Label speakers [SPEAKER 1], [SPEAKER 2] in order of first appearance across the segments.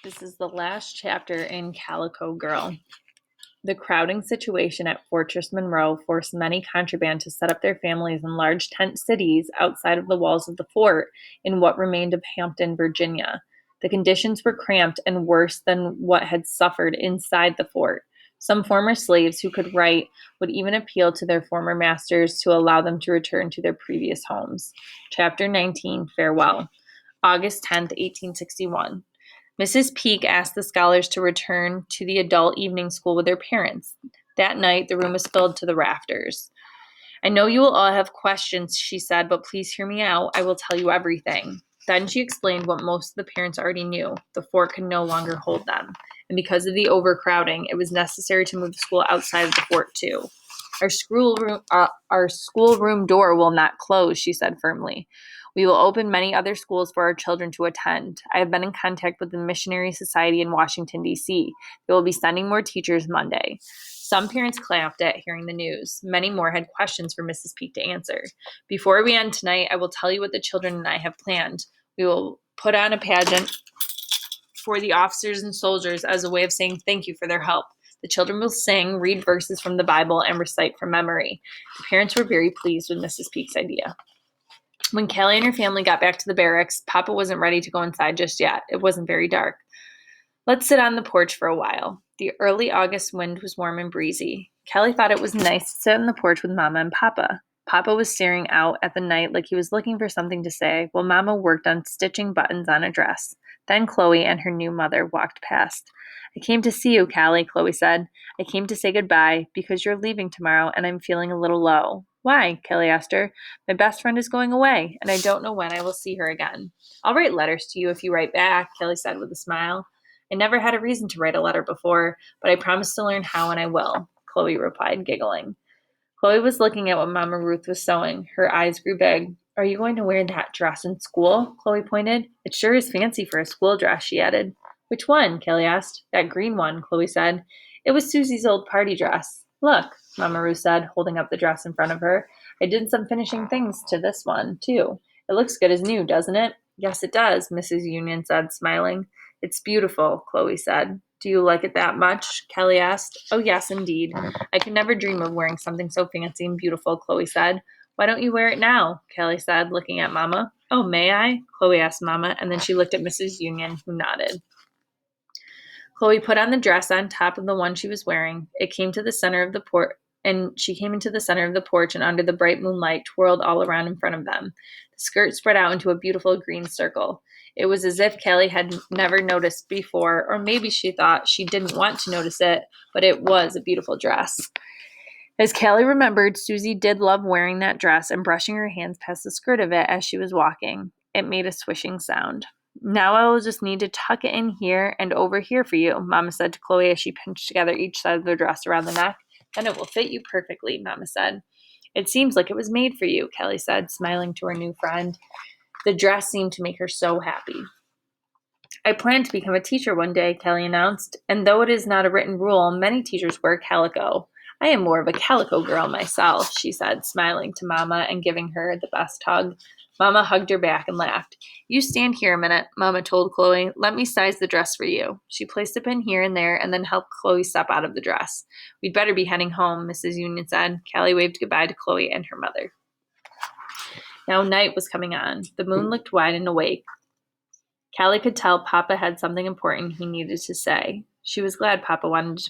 [SPEAKER 1] This is the last chapter in Calico Girl. The crowding situation at Fortress Monroe forced many contraband to set up their families in large tent cities outside of the walls of the fort in what remained of Hampton, Virginia. The conditions were cramped and worse than what had suffered inside the fort. Some former slaves who could write would even appeal to their former masters to allow them to return to their previous homes. Chapter 19, Farewell. August 10th, 1861. Mrs. Peake asked the scholars to return to the adult evening school with their parents. That night, the room was filled to the rafters. I know you will all have questions, she said, but please hear me out. I will tell you everything. Then she explained what most of the parents already knew. The fort could no longer hold them. And because of the overcrowding, it was necessary to move the school outside of the fort, too. Our schoolroom door will not close, she said firmly. We will open many other schools for our children to attend. I have been in contact with the Missionary Society in Washington, D.C. They will be sending more teachers Monday. Some parents clapped at hearing the news. Many more had questions for Mrs. Peake to answer. Before we end tonight, I will tell you what the children and I have planned. We will put on a pageant for the officers and soldiers as a way of saying thank you for their help. The children will sing, read verses from the Bible, and recite from memory. The parents were very pleased with Mrs. Peake's idea. When Callie and her family got back to the barracks, Papa wasn't ready to go inside just yet. It wasn't very dark. Let's sit on the porch for a while. The early August wind was warm and breezy. Callie thought it was nice to sit on the porch with Mama and Papa. Papa was staring out at the night like he was looking for something to say, while Mama worked on stitching buttons on a dress. Then Chloe and her new mother walked past. I came to see you, Callie, Chloe said. I came to say goodbye because you're leaving tomorrow and I'm feeling a little low. Why? Callie asked her. My best friend is going away, and I don't know when I will see her again. I'll write letters to you if you write back, Callie said with a smile. I never had a reason to write a letter before, but I promised to learn how and I will, Chloe replied, giggling. Chloe was looking at what Mama Ruth was sewing. Her eyes grew big. Are you going to wear that dress in school? Chloe pointed. It sure is fancy for a school dress, she added. Which one? Callie asked. That green one, Chloe said. It was Susie's old party dress. Look, Mama Ruth said, holding up the dress in front of her. I did some finishing things to this one, too. It looks good as new, doesn't it? Yes, it does, Mrs. Union said, smiling. It's beautiful, Chloe said. Do you like it that much? Callie asked. Oh, yes, indeed. I could never dream of wearing something so fancy and beautiful, Chloe said. Why don't you wear it now? Callie said, looking at Mama. Oh, may I? Chloe asked Mama, and then she looked at Mrs. Union, who nodded. Chloe put on the dress on top of the one she was wearing. It came to the center of the porch, and she came into the center of the porch and under the bright moonlight twirled all around in front of them. The skirt spread out into a beautiful green circle. It was as if Callie had never noticed before, or maybe she thought she didn't want to notice it, but it was a beautiful dress. As Callie remembered, Susie did love wearing that dress and brushing her hands past the skirt of it as she was walking. It made a swishing sound. Now I will just need to tuck it in here and over here for you, Mama said to Chloe as she pinched together each side of the dress around the neck. Then it will fit you perfectly, Mama said. It seems like it was made for you, Callie said, smiling to her new friend. The dress seemed to make her so happy. I plan to become a teacher one day, Callie announced, and though it is not a written rule, many teachers wear calico. I am more of a calico girl myself, she said, smiling to Mama and giving her the best hug. Mama hugged her back and laughed. You stand here a minute, Mama told Chloe. Let me size the dress for you. She placed a pin here and there and then helped Chloe step out of the dress. We'd better be heading home, Mrs. Union said. Callie waved goodbye to Chloe and her mother. Now night was coming on. The moon looked wide and awake. Callie could tell Papa had something important he needed to say. She was glad Papa wanted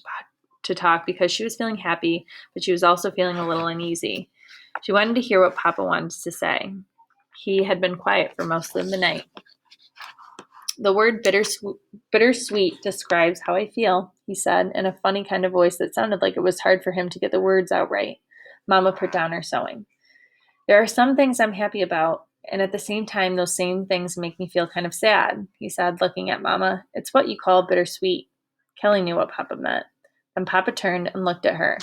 [SPEAKER 1] to talk because she was feeling happy, but she was also feeling a little uneasy. She wanted to hear what Papa wanted to say. He had been quiet for most of the night. The word bittersweet describes how I feel, he said, in a funny kind of voice that sounded like it was hard for him to get the words out right. Mama put down her sewing. There are some things I'm happy about, and at the same time, those same things make me feel kind of sad, he said, looking at Mama. It's what you call bittersweet. Kelly knew what Papa meant. Then Papa turned and looked at her.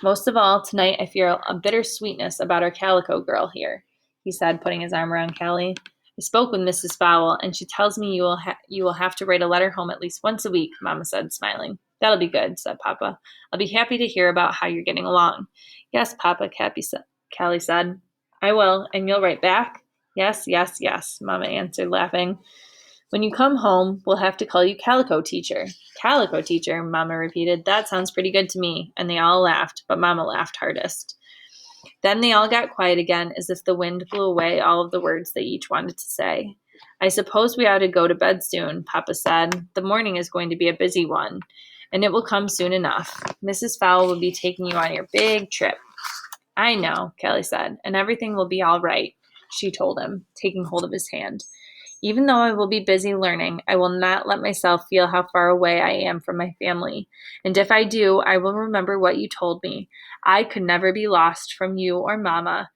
[SPEAKER 1] Most of all, tonight I feel a bittersweetness about our Calico girl here, he said, putting his arm around Callie. I spoke with Mrs. Fowle, and she tells me you will have to write a letter home at least once a week, Mama said, smiling. That'll be good, said Papa. I'll be happy to hear about how you're getting along. Yes, Papa, Callie said. I will, and you'll write back? Yes, Mama answered, laughing. When you come home, we'll have to call you Calico teacher. Calico teacher, Mama repeated. That sounds pretty good to me. And they all laughed, but Mama laughed hardest. Then they all got quiet again, as if the wind blew away all of the words they each wanted to say. I suppose we ought to go to bed soon, Papa said. The morning is going to be a busy one, and it will come soon enough. Mrs. Fowle will be taking you on your big trip. I know, Kelly said, and everything will be all right, she told him, taking hold of his hand. Even though I will be busy learning, I will not let myself feel how far away I am from my family. And if I do, I will remember what you told me. I could never be lost from you or Mama.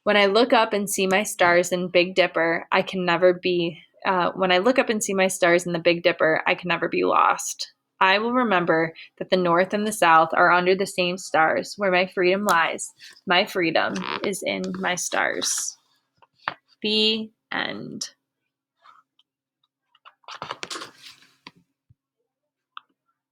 [SPEAKER 1] When I look up and see my stars in Big Dipper, I can never be. When I look up and see my stars in the Big Dipper, I can never be lost. I will remember that the North and the South are under the same stars, where my freedom lies. My freedom is in my stars. The end.